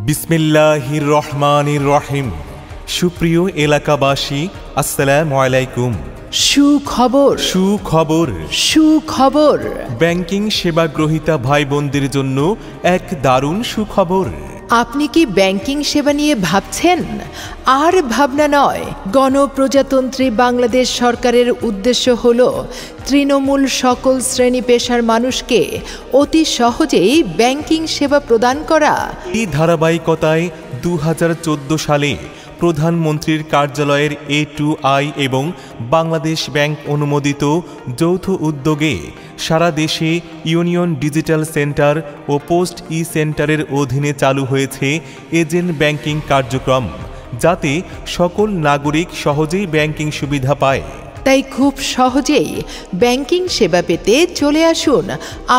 বিসমিল্লাহির রহমানির রহিম। সুপ্রিয় এলাকাবাসী, আসসালামু আলাইকুম। সুখবর। ব্যাংকিং সেবা গ্রহীতা ভাই বোনদের জন্য এক দারুণ সুখবর। আপনি কি ব্যাংকিং সেবা নিয়ে ভাবছেন? আর ভাবনা নয়, গণপ্রজাতন্ত্রী বাংলাদেশ সরকারের উদ্দেশ্য হল তৃণমূল সকল শ্রেণী পেশার মানুষকে অতি সহজেই ব্যাংকিং সেবা প্রদান করা। এই ধারাবাহিকতায় 2014 সালে প্রধানমন্ত্রীর কার্যালয়ের A2I এবং বাংলাদেশ ব্যাংক অনুমোদিত যৌথ উদ্যোগে সারা দেশে ইউনিয়ন ডিজিটাল সেন্টার ও পোস্ট সেন্টারের অধীনে চালু হয়েছে এজেন্ট ব্যাংকিং কার্যক্রম, যাতে সকল নাগরিক সহজেই ব্যাংকিং সুবিধা পায়। তাই খুব সহজেই ব্যাংকিং সেবা পেতে চলে আসুন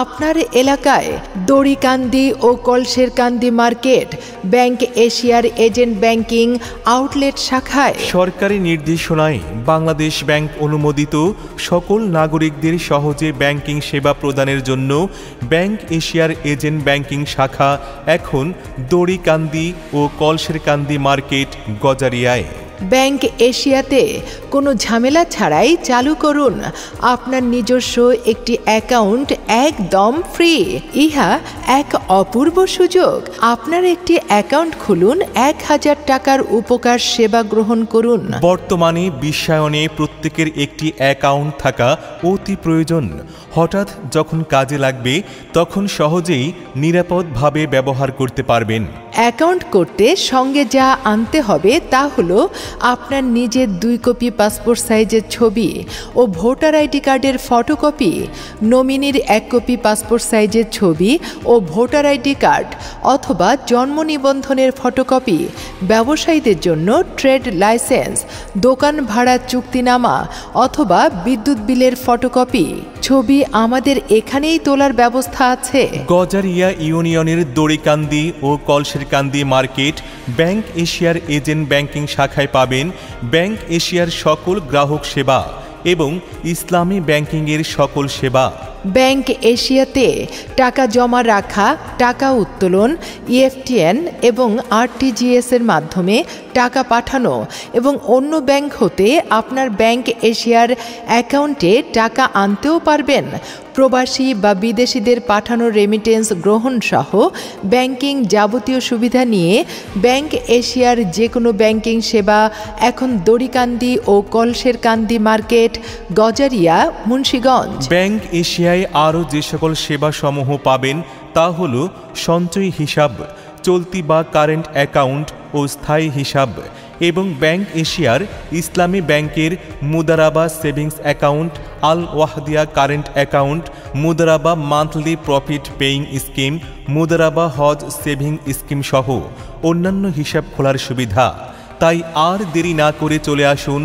আপনার এলাকায় দড়িকান্দি ও কলসেরকান্দি মার্কেট ব্যাংক এশিয়ার এজেন্ট ব্যাংকিং আউটলেট শাখায়। সরকারি নির্দেশনায় বাংলাদেশ ব্যাংক অনুমোদিত সকল নাগরিকদের সহজে ব্যাংকিং সেবা প্রদানের জন্য ব্যাংক এশিয়ার এজেন্ট ব্যাংকিং শাখা এখন দড়িকান্দি ও কলসেরকান্দি মার্কেট গজারিয়ায়। ব্যাংক এশিয়াতে কোনো ঝামেলা ছাড়াই চালু করুন আপনার নিজস্ব একটি অ্যাকাউন্ট একদম ফ্রি। ইহা এক অপূর্ব সুযোগ। আপনার একটি অ্যাকাউন্ট খুলুন, 1000 টাকার উপকার সেবা গ্রহণ করুন। বর্তমানে বিশ্বায়নে প্রত্যেকের একটি অ্যাকাউন্ট থাকা অতি প্রয়োজন। হঠাৎ যখন কাজে লাগবে তখন সহজেই নিরাপদভাবে ব্যবহার করতে পারবেন। অ্যাকাউন্ট করতে সঙ্গে যা আনতে হবে তা হলো আপনার নিজের 2 কপি পাসপোর্ট সাইজের ছবি ও ভোটার আইডি কার্ডের ফটোকপি, নমিনির 1 কপি পাসপোর্ট সাইজের ছবি ও ভোটার আইডি কার্ড অথবা জন্ম নিবন্ধনের ফটোকপি, ব্যবসায়ীদের জন্য ট্রেড লাইসেন্স, দোকান ভাড়া চুক্তিনামা অথবা বিদ্যুৎ বিলের ফটোকপি। ছবি আমাদের এখানেই তোলার ব্যবস্থা আছে। গজারিয়া ইউনিয়নের দড়িকান্দি ও কলসেরকান্দি মার্কেট ব্যাংক এশিয়ার এজেন্ট ব্যাংকিং শাখায় পাবেন ব্যাংক এশিয়ার সকল গ্রাহক সেবা এবং ইসলামী ব্যাংকিংয়ের সকল সেবা। ব্যাংক এশিয়াতে টাকা জমা রাখা, টাকা উত্তোলন, EFTN এবং RTGS এর মাধ্যমে টাকা পাঠানো এবং অন্য ব্যাংক হতে আপনার ব্যাংক এশিয়ার অ্যাকাউন্টে টাকা আনতেও পারবেন। প্রবাসী বা বিদেশিদের পাঠানো রেমিটেন্স গ্রহণ সহ ব্যাংকিং যাবতীয় সুবিধা নিয়ে ব্যাংক এশিয়ার যে কোনো ব্যাংকিং সেবা এখন দড়িকান্দি ও কলসেরকান্দি মার্কেট গজারিয়া, মুন্সিগঞ্জ। ব্যাংক এশিয়ায় আরও যে সকল সেবা সমূহ পাবেন তা হল সঞ্চয় হিসাব, চলতি বা কারেন্ট অ্যাকাউন্ট ও স্থায়ী হিসাব এবং ব্যাংক এশিয়ার ইসলামী ব্যাংকের মুদারাবা সেভিংস অ্যাকাউন্ট, আল ওয়াহদিয়া কারেন্ট অ্যাকাউন্ট, মুদারাবা মান্থলি প্রফিট পেইং স্কিম, মুদারাবা হজ সেভিং স্কিম সহ অন্যান্য হিসাব খোলার সুবিধা। তাই আর দেরি না করে চলে আসুন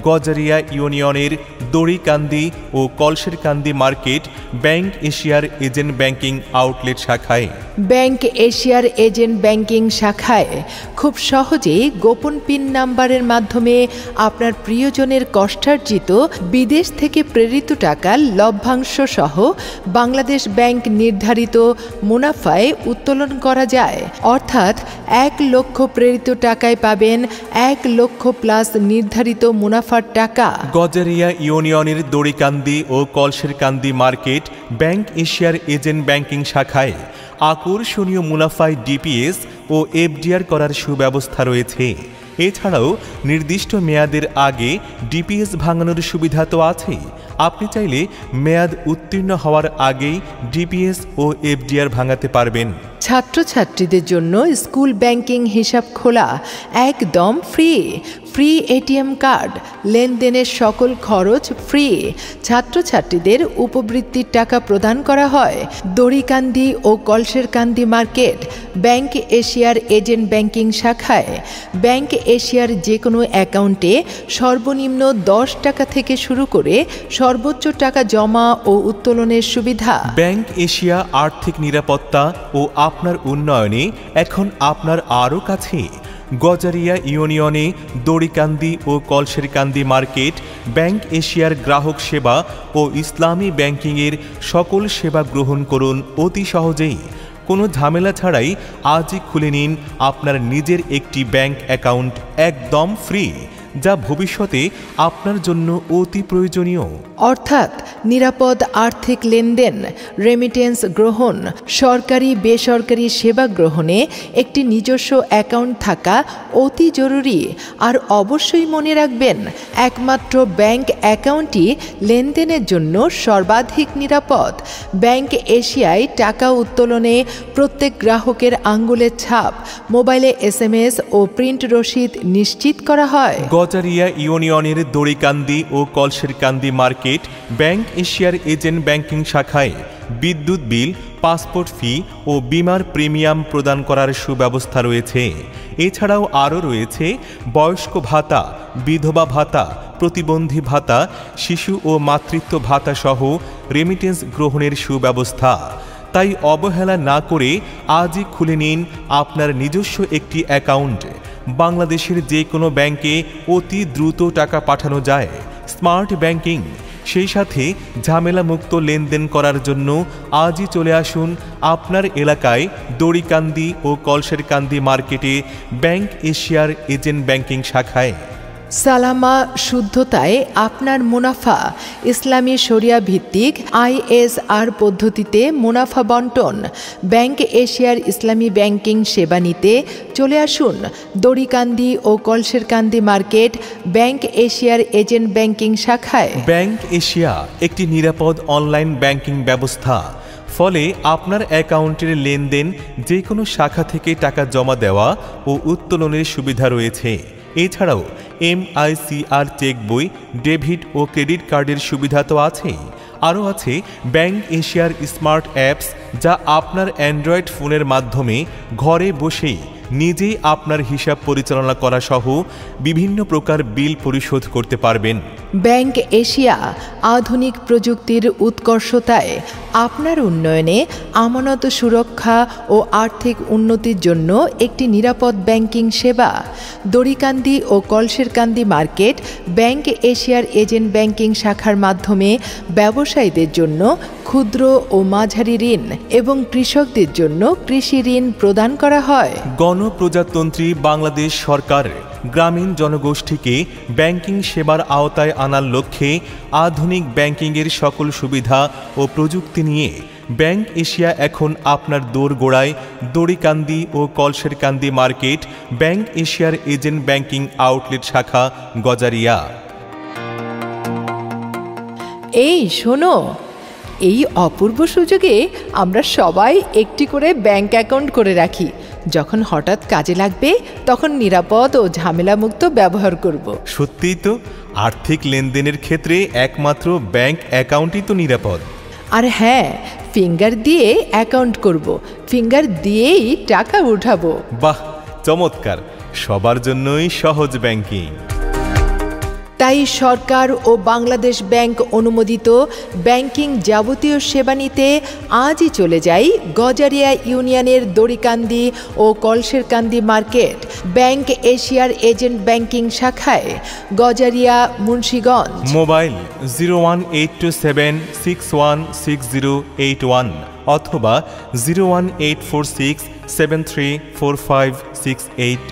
গজারিয়া ইউনিয়নের দড়িকান্দি ও কলসেরকান্দি মার্কেট ব্যাংক এশিয়ার এজেন্ট ব্যাংকিং আউটলেট শাখায়। ব্যাংক এশিয়ার এজেন্ট ব্যাংকিং শাখায় খুব সহজেই গোপন পিন নাম্বারের মাধ্যমে আপনার প্রিয়জনের কষ্টার্জিত বিদেশ থেকে প্রেরিত টাকা লভ্যাংশ সহ বাংলাদেশ ব্যাংক নির্ধারিত মুনাফায় উত্তোলন করা যায়। অর্থাৎ 1 লক্ষ প্রেরিত টাকায় পাবেন 1 লক্ষ প্লাস নির্ধারিত মুনাফার টাকা। গজারিয়া ইউনিয়নের দড়িকান্দি ও কলসেরকান্দি মার্কেট ব্যাংক এশিয়ার এজেন্ট ব্যাংকিং শাখায় আকর্ষণীয় মুনাফায় ডিপিএস ও এফডিআর করার সুব্যবস্থা রয়েছে। এছাড়াও নির্দিষ্ট মেয়াদের আগে ডিপিএস ভাঙানোর সুবিধা তো আছেই। আপনি চাইলে মেয়াদ উত্তীর্ণ হওয়ার আগেই ডিপিএস ও এফডিআর ভাঙাতে পারবেন। ছাত্রছাত্রীদের জন্য স্কুল ব্যাংকিং হিসাব খোলা একদম ফ্রি। এটিএম কার্ড, লেনদেনের সকল খরচ ফ্রি। ছাত্রছাত্রীদের উপবৃত্তির টাকা প্রদান করা হয় দড়িকান্দি ও কলসেরকান্দি মার্কেট ব্যাংক এশিয়ার এজেন্ট ব্যাংকিং শাখায়। ব্যাংক এশিয়ার যে কোনো অ্যাকাউন্টে সর্বনিম্ন 10 টাকা থেকে শুরু করে সর্বোচ্চ টাকা জমা ও উত্তোলনের সুবিধা। ব্যাংক এশিয়া আর্থিক নিরাপত্তা ও আপনার উন্নয়নে এখন আপনার আরও কাছে। গজারিয়া ইউনিয়নে দড়িকান্দি ও কলসেরকান্দি মার্কেট ব্যাংক এশিয়ার গ্রাহক সেবা ও ইসলামী ব্যাংকিংয়ের সকল সেবা গ্রহণ করুন অতি সহজেই। কোনো ঝামেলা ছাড়াই আজই খুলে নিন আপনার নিজের একটি ব্যাংক অ্যাকাউন্ট একদম ফ্রি, যা ভবিষ্যতে আপনার জন্য অতি প্রয়োজনীয়। অর্থাৎ নিরাপদ আর্থিক লেনদেন, রেমিটেন্স গ্রহণ, সরকারি বেসরকারি সেবা গ্রহণে একটি নিজস্ব অ্যাকাউন্ট থাকা অতি জরুরি। আর অবশ্যই মনে রাখবেন, একমাত্র ব্যাংক অ্যাকাউন্টই লেনদেনের জন্য সর্বাধিক নিরাপদ। ব্যাংক এশিয়ায় টাকা উত্তোলনে প্রত্যেক গ্রাহকের আঙ্গুলের ছাপ, মোবাইলে SMS ও প্রিন্ট রসিদ নিশ্চিত করা হয়। গজারিয়া ইউনিয়নের দড়িকান্দি ও কলসেরকান্দি মার্কেট ব্যাংক এশিয়ার এজেন্ট ব্যাংকিং শাখায় বিদ্যুৎ বিল, পাসপোর্ট ফি ও বিমার প্রিমিয়াম প্রদান করার সুব্যবস্থা রয়েছে। এছাড়াও আরও রয়েছে বয়স্ক ভাতা, বিধবা ভাতা, প্রতিবন্ধী ভাতা, শিশু ও মাতৃত্ব ভাতা সহ রেমিটেন্স গ্রহণের সুব্যবস্থা। তাই অবহেলা না করে আজই খুলে নিন আপনার নিজস্ব একটি অ্যাকাউন্ট। বাংলাদেশের যে কোনো ব্যাংকে অতি দ্রুত টাকা পাঠানো যায়। স্মার্ট ব্যাংকিং, সেই সাথে ঝামেলামুক্ত লেনদেন করার জন্য আজই চলে আসুন আপনার এলাকায় দড়িকান্দি ও কলসেরকান্দি মার্কেটে ব্যাংক এশিয়ার এজেন্ট ব্যাংকিং শাখায়। সালামা শুদ্ধতায় আপনার মুনাফা, ইসলামী শরিয়া ভিত্তিক ISR পদ্ধতিতে মুনাফা বন্টন। ব্যাংক এশিয়ার ইসলামী ব্যাংকিং সেবা নিতে চলে আসুন দড়িকান্দি ও কলসেরকান্দি মার্কেট ব্যাংক এশিয়ার এজেন্ট ব্যাংকিং শাখায়। ব্যাংক এশিয়া একটি নিরাপদ অনলাইন ব্যাংকিং ব্যবস্থা। ফলে আপনার অ্যাকাউন্টের লেনদেন যে কোনো শাখা থেকে টাকা জমা দেওয়া ও উত্তোলনের সুবিধা রয়েছে। এছাড়াও MICR চেক বই, ডেবিট ও ক্রেডিট কার্ডের সুবিধা তো আছেই। আরও আছে ব্যাংক এশিয়ার স্মার্ট অ্যাপস, যা আপনার অ্যান্ড্রয়েড ফোনের মাধ্যমে ঘরে বসেই নিজেই আপনার হিসাব পরিচালনা করা সহ বিভিন্ন প্রকার বিল পরিশোধ করতে পারবেন। ব্যাংক এশিয়া আধুনিক প্রযুক্তির উৎকর্ষতায় আপনার উন্নয়নে, আমানত সুরক্ষা ও আর্থিক উন্নতির জন্য একটি নিরাপদ ব্যাংকিং সেবা। দড়িকান্দি ও কলসেরকান্দি মার্কেট ব্যাংক এশিয়ার এজেন্ট ব্যাংকিং শাখার মাধ্যমে ব্যবসায়ীদের জন্য ক্ষুদ্র ও মাঝারি ঋণ এবং কৃষকদের জন্য কৃষি ঋণ প্রদান করা হয়। গণপ্রজাতন্ত্রী বাংলাদেশ সরকার গ্রামীণ জনগোষ্ঠীকে ব্যাংকিং সেবার আওতায় আনার লক্ষ্যে আধুনিক ব্যাংকিংয়ের সকল সুবিধা ও প্রযুক্তি নিয়ে ব্যাংক এশিয়া এখন আপনার দোরগোড়ায় দড়িকান্দি ও কলসেরকান্দি মার্কেট ব্যাংক এশিয়ার এজেন্ট ব্যাংকিং আউটলেট শাখা গজারিয়া। এই শোনো, এই অপূর্ব সুযোগে আমরা সবাই একটি করে ব্যাংক অ্যাকাউন্ট করে রাখি। যখন হঠাৎ কাজে লাগবে তখন নিরাপদ ও ঝামেলামুক্ত ব্যবহার করব। সত্যিই তো, আর্থিক লেনদেনের ক্ষেত্রে একমাত্র ব্যাংক অ্যাকাউন্টই তো নিরাপদ। আর হ্যাঁ, ফিঙ্গার দিয়ে অ্যাকাউন্ট করব, ফিঙ্গার দিয়েই টাকা উঠাবো। বাহ, চমৎকার! সবার জন্যই সহজ ব্যাংকিং। তাই সরকার ও বাংলাদেশ ব্যাংক অনুমোদিত ব্যাংকিং যাবতীয় সেবা নিতে আজই চলে যাই গজারিয়া ইউনিয়নের দড়িকান্দি ও কলসেরকান্দি মার্কেট ব্যাংক এশিয়ার এজেন্ট ব্যাংকিং শাখায়, গজারিয়া, মুন্সিগঞ্জ। মোবাইল 01827616081 অথবা 01846734568।